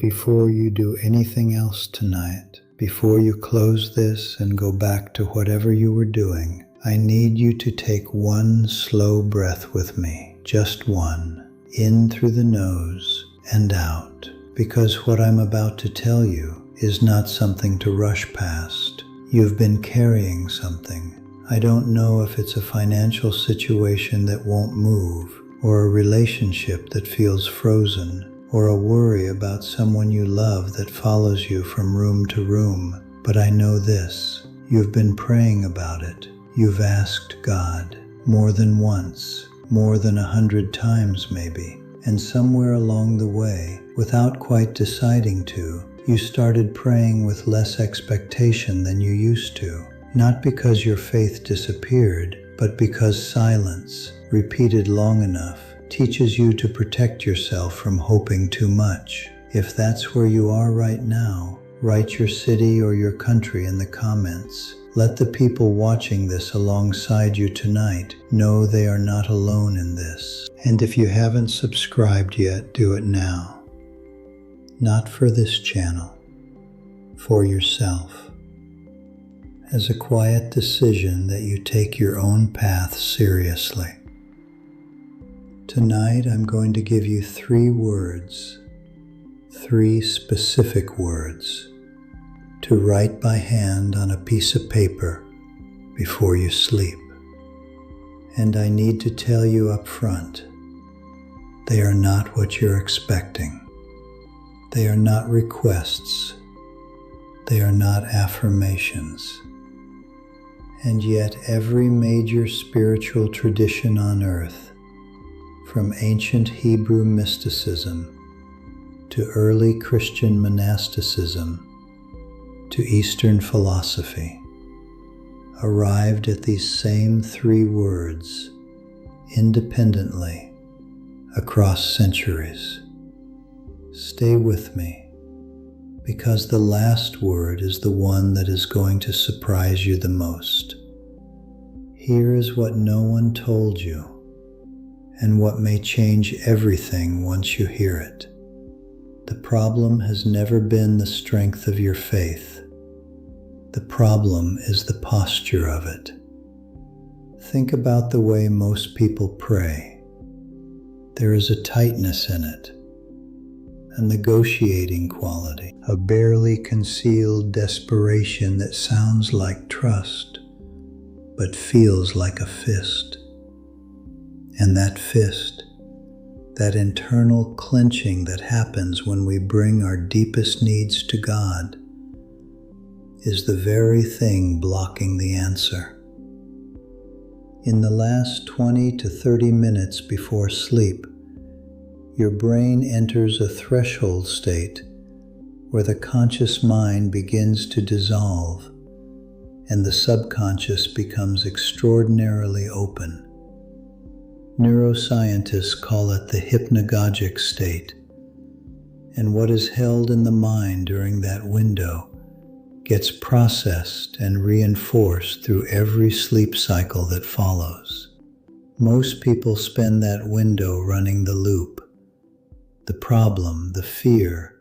before you do anything else tonight, before you close this and go back to whatever you were doing, I need you to take one slow breath with me, just one, in through the nose and out, because what I'm about to tell you is not something to rush past. You've been carrying something. I don't know if it's a financial situation that won't move, or a relationship that feels frozen, or a worry about someone you love that follows you from room to room, but I know this. You've been praying about it. You've asked God more than once, more than 100 times maybe, and somewhere along the way, without quite deciding to, you started praying with less expectation than you used to, not because your faith disappeared, but because silence, repeated long enough, teaches you to protect yourself from hoping too much. If that's where you are right now, write your city or your country in the comments. Let the people watching this alongside you tonight know they are not alone in this. And if you haven't subscribed yet, do it now. Not for this channel, for yourself. As a quiet decision that you take your own path seriously. Tonight I'm going to give you 3 words, 3 specific words, to write by hand on a piece of paper before you sleep. And I need to tell you up front, they are not what you're expecting. They are not requests. They are not affirmations. And yet every major spiritual tradition on earth, from ancient Hebrew mysticism to early Christian monasticism to Eastern philosophy, arrived at these same 3 words independently across centuries. Stay with me, because the last word is the one that is going to surprise you the most. Here is what no one told you, and what may change everything once you hear it. The problem has never been the strength of your faith. The problem is the posture of it. Think about the way most people pray. There is a tightness in it, a negotiating quality, a barely concealed desperation that sounds like trust, but feels like a fist. And that fist, that internal clenching that happens when we bring our deepest needs to God, is the very thing blocking the answer. In the last 20 to 30 minutes before sleep, your brain enters a threshold state where the conscious mind begins to dissolve and the subconscious becomes extraordinarily open. Neuroscientists call it the hypnagogic state, and what is held in the mind during that window gets processed and reinforced through every sleep cycle that follows. Most people spend that window running the loop, the problem, the fear,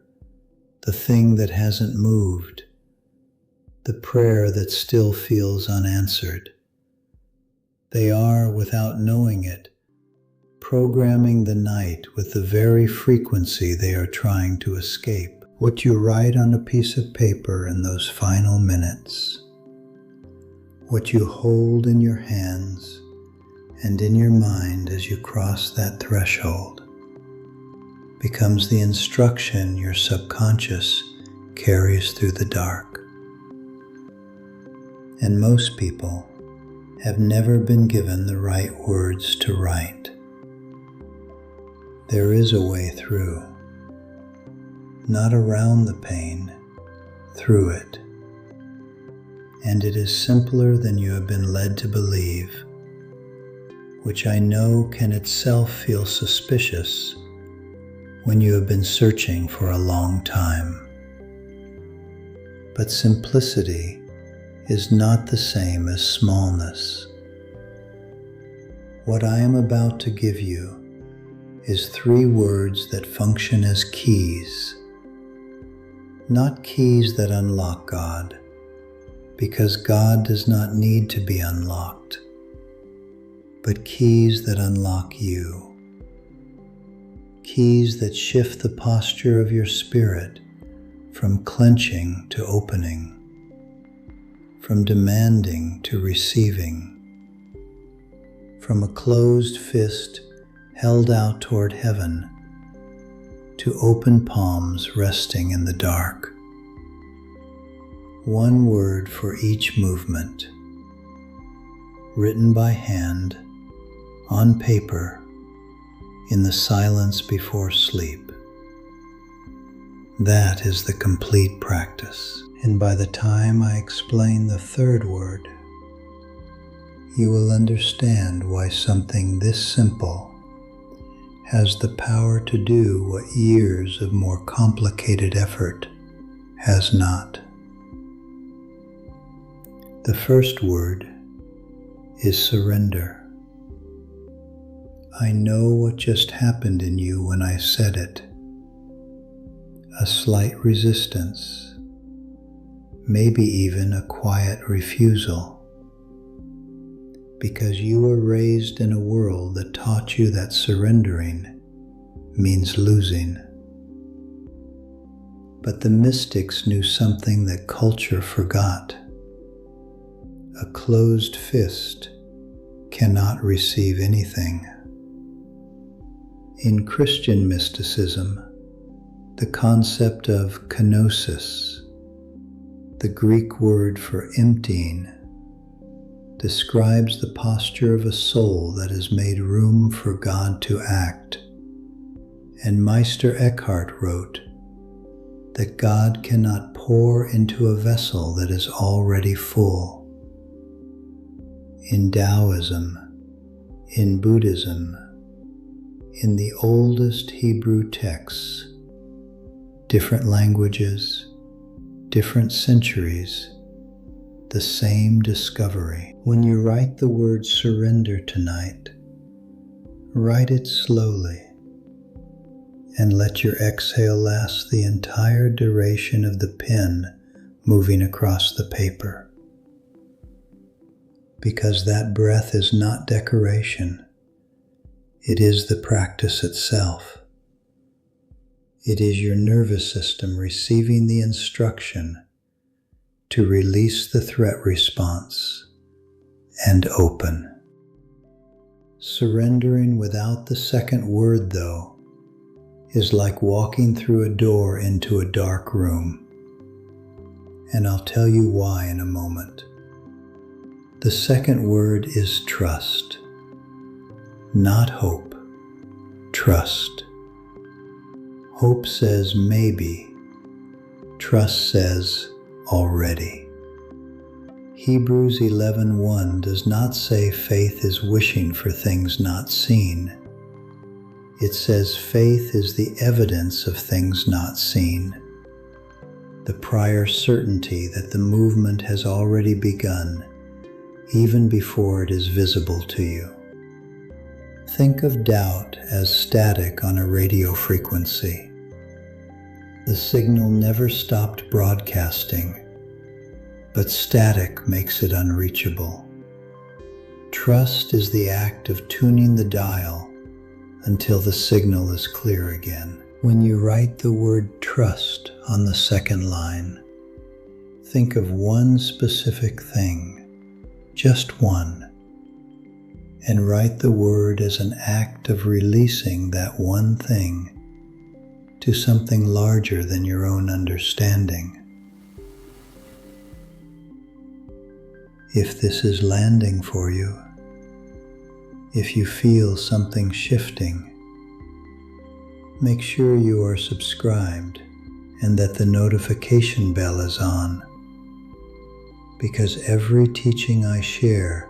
the thing that hasn't moved, the prayer that still feels unanswered. They are, without knowing it, programming the night with the very frequency they are trying to escape. What you write on a piece of paper in those final minutes, what you hold in your hands and in your mind as you cross that threshold, becomes the instruction your subconscious carries through the dark. And most people have never been given the right words to write. There is a way through, not around the pain, through it. And it is simpler than you have been led to believe, which I know can itself feel suspicious when you have been searching for a long time. But simplicity is not the same as smallness. What I am about to give you is 3 words that function as keys not keys that unlock God, because God does not need to be unlocked, but keys that unlock you. Keys that shift the posture of your spirit from clenching to opening, from demanding to receiving, from a closed fist held out toward heaven to open palms resting in the dark. One word for each movement, written by hand, on paper, in the silence before sleep. That is the complete practice. And by the time I explain the third word, you will understand why something this simple has the power to do what years of more complicated effort has not. The first word is surrender. I know what just happened in you when I said it. A slight resistance, maybe even a quiet refusal, because you were raised in a world that taught you that surrendering means losing. But the mystics knew something that culture forgot. A closed fist cannot receive anything. In Christian mysticism, the concept of kenosis, the Greek word for emptying, describes the posture of a soul that has made room for God to act. And Meister Eckhart wrote that God cannot pour into a vessel that is already full. In Taoism, in Buddhism, in the oldest Hebrew texts, different languages, different centuries, the same discovery. When you write the word surrender tonight, write it slowly and let your exhale last the entire duration of the pen moving across the paper. Because that breath is not decoration, it is the practice itself. It is your nervous system receiving the instruction to release the threat response and open. Surrendering without the second word, though, is like walking through a door into a dark room. And I'll tell you why in a moment. The second word is trust, not hope. Trust. Hope says maybe. Trust says already. Hebrews 11:1 does not say faith is wishing for things not seen. It says faith is the evidence of things not seen, the prior certainty that the movement has already begun, even before it is visible to you. Think of doubt as static on a radio frequency. The signal never stopped broadcasting, but static makes it unreachable. Trust is the act of tuning the dial until the signal is clear again. When you write the word trust on the second line, think of one specific thing, just one, and write the word as an act of releasing that one thing to something larger than your own understanding. If this is landing for you, if you feel something shifting, make sure you are subscribed and that the notification bell is on, because every teaching I share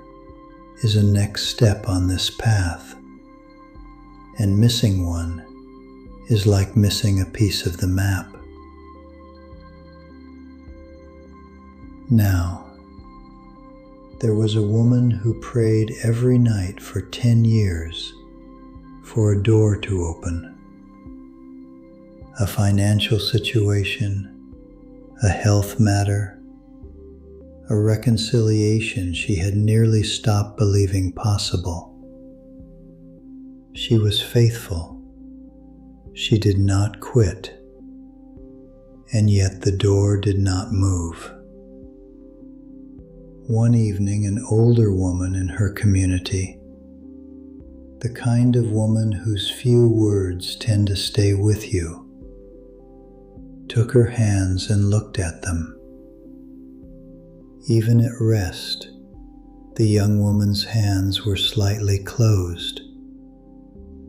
is a next step on this path, and missing one is like missing a piece of the map. Now, there was a woman who prayed every night for 10 years for a door to open, a financial situation, a health matter, a reconciliation she had nearly stopped believing possible. She was faithful. She did not quit. And yet the door did not move. One evening, an older woman in her community, the kind of woman whose few words tend to stay with you, took her hands and looked at them. Even at rest, the young woman's hands were slightly closed,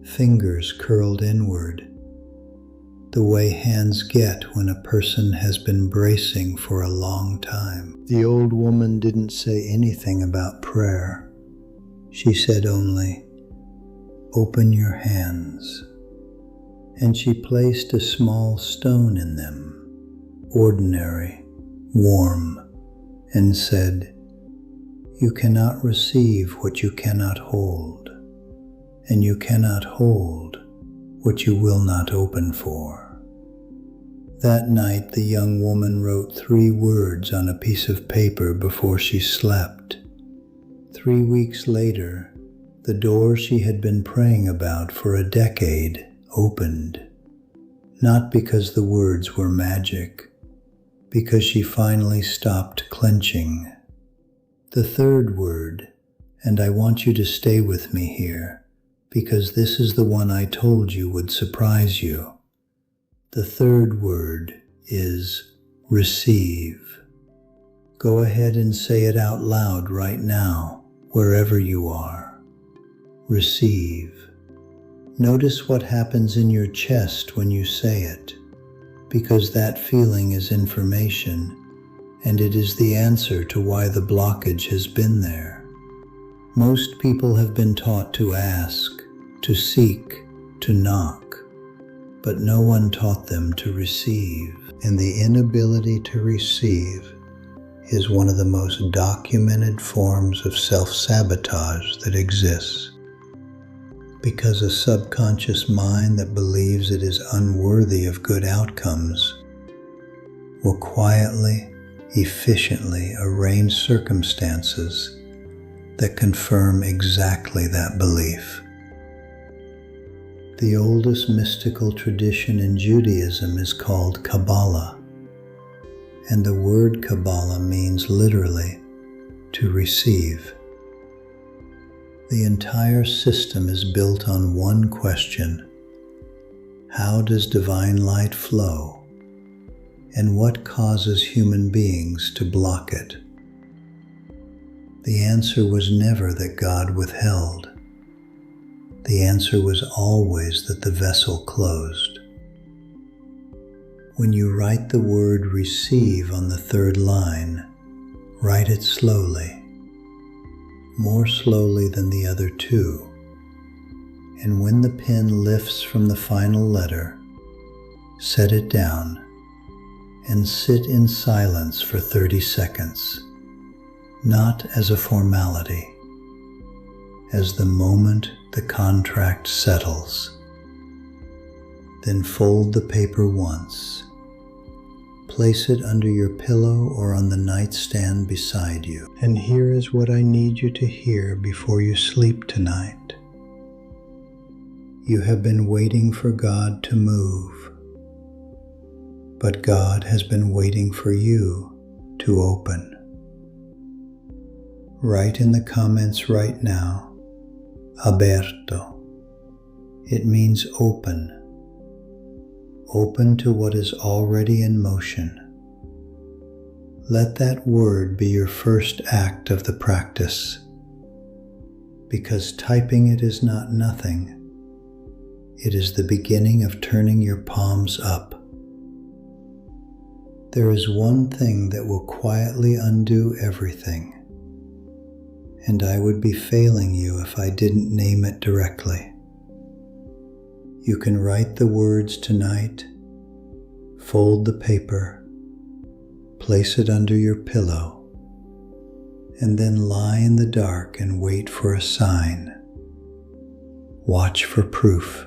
fingers curled inward, the way hands get when a person has been bracing for a long time. The old woman didn't say anything about prayer. She said only, "Open your hands." And she placed a small stone in them, ordinary, warm, and said, "You cannot receive what you cannot hold, and you cannot hold what you will not open for." That night, the young woman wrote 3 words on a piece of paper before she slept. 3 weeks later, the door she had been praying about for a decade opened, not because the words were magic, because she finally stopped clenching. The third word, and I want you to stay with me here, because this is the one I told you would surprise you. The third word is receive. Go ahead and say it out loud right now, wherever you are. Receive. Notice what happens in your chest when you say it, because that feeling is information, and it is the answer to why the blockage has been there. Most people have been taught to ask, to seek, to knock, but no one taught them to receive. And the inability to receive is one of the most documented forms of self-sabotage that exists. Because a subconscious mind that believes it is unworthy of good outcomes will quietly, efficiently arrange circumstances that confirm exactly that belief. The oldest mystical tradition in Judaism is called Kabbalah, and the word Kabbalah means literally to receive. The entire system is built on one question: how does divine light flow, and what causes human beings to block it? The answer was never that God withheld. The answer was always that the vessel closed. When you write the word receive on the 3rd line, write it slowly, more slowly than the other 2. And when the pen lifts from the final letter, set it down and sit in silence for 30 seconds, not as a formality, as the moment the contract settles. Then fold the paper once. Place it under your pillow or on the nightstand beside you. And here is what I need you to hear before you sleep tonight. You have been waiting for God to move, but God has been waiting for you to open. Write in the comments right now, aberto. It means open. Open to what is already in motion. Let that word be your first act of the practice, because typing it is not nothing. It is the beginning of turning your palms up. There is one thing that will quietly undo everything, and I would be failing you if I didn't name it directly. You can write the words tonight, fold the paper, place it under your pillow, and then lie in the dark and wait for a sign. Watch for proof.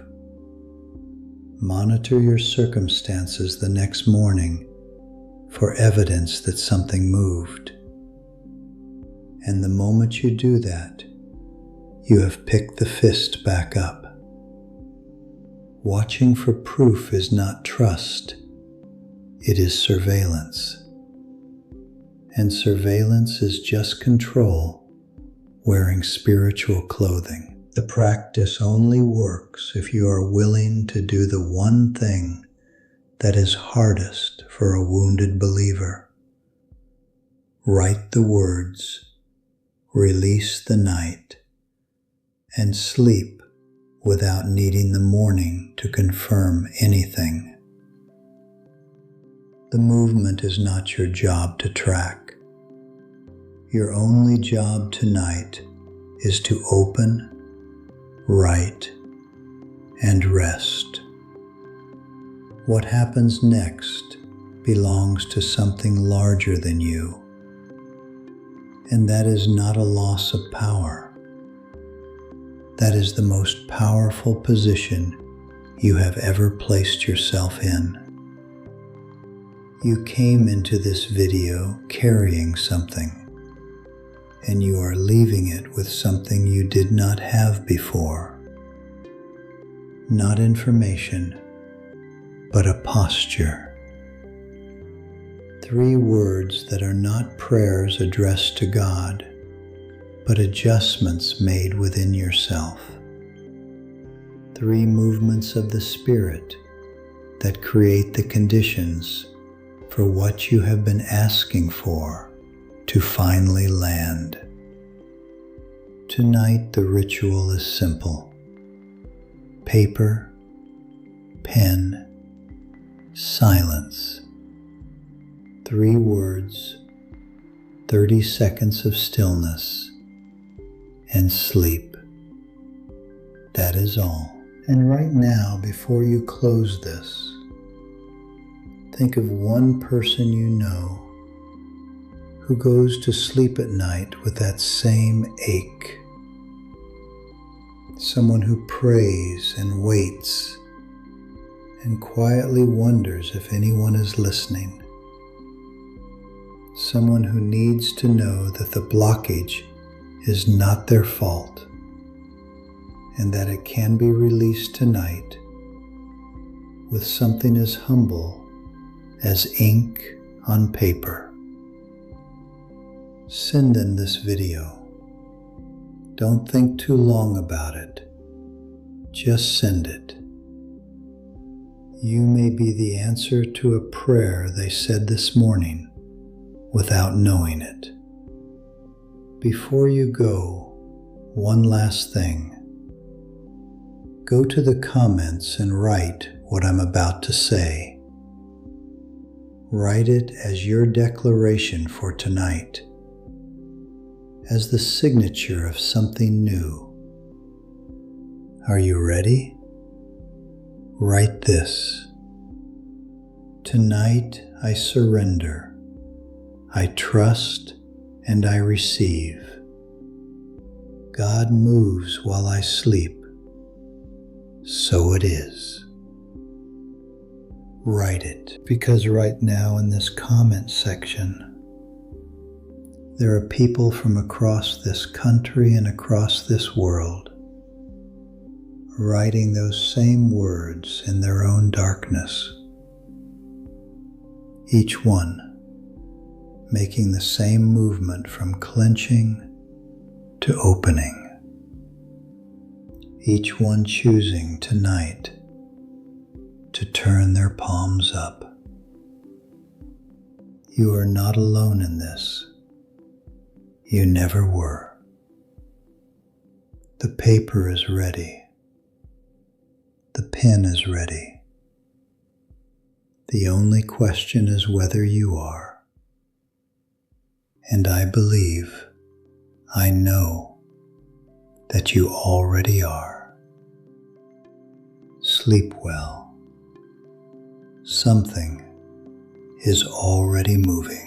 Monitor your circumstances the next morning for evidence that something moved. And the moment you do that, you have picked the fist back up. Watching for proof is not trust, it is surveillance. And surveillance is just control wearing spiritual clothing. The practice only works if you are willing to do the one thing that is hardest for a wounded believer. Write the words, release the night, and sleep without needing the morning to confirm anything. The movement is not your job to track. Your only job tonight is to open, write, and rest. What happens next belongs to something larger than you, and that is not a loss of power. That is the most powerful position you have ever placed yourself in. You came into this video carrying something, and you are leaving it with something you did not have before. Not information, but a posture. 3 words that are not prayers addressed to God, but adjustments made within yourself. 3 movements of the Spirit that create the conditions for what you have been asking for to finally land. Tonight the ritual is simple. Paper, pen, silence. 3 words, 30 seconds of stillness, and sleep. That is all. And right now, before you close this, think of one person you know who goes to sleep at night with that same ache. Someone who prays and waits and quietly wonders if anyone is listening. Someone who needs to know that the blockage is not their fault and that it can be released tonight with something as humble as ink on paper. Send them this video. Don't think too long about it. Just send it. You may be the answer to a prayer they said this morning without knowing it. Before you go, one last thing. Go to the comments and write what I'm about to say. Write it as your declaration for tonight, as the signature of something new. Are you ready? Write this. Tonight I surrender. I trust and I receive. God moves while I sleep. So it is. Write it, because right now in this comment section, there are people from across this country and across this world writing those same words in their own darkness. Each one making the same movement from clenching to opening. Each one choosing tonight to turn their palms up. You are not alone in this. You never were. The paper is ready. The pen is ready. The only question is whether you are. And I believe, I know that you already are. Sleep well. Something is already moving.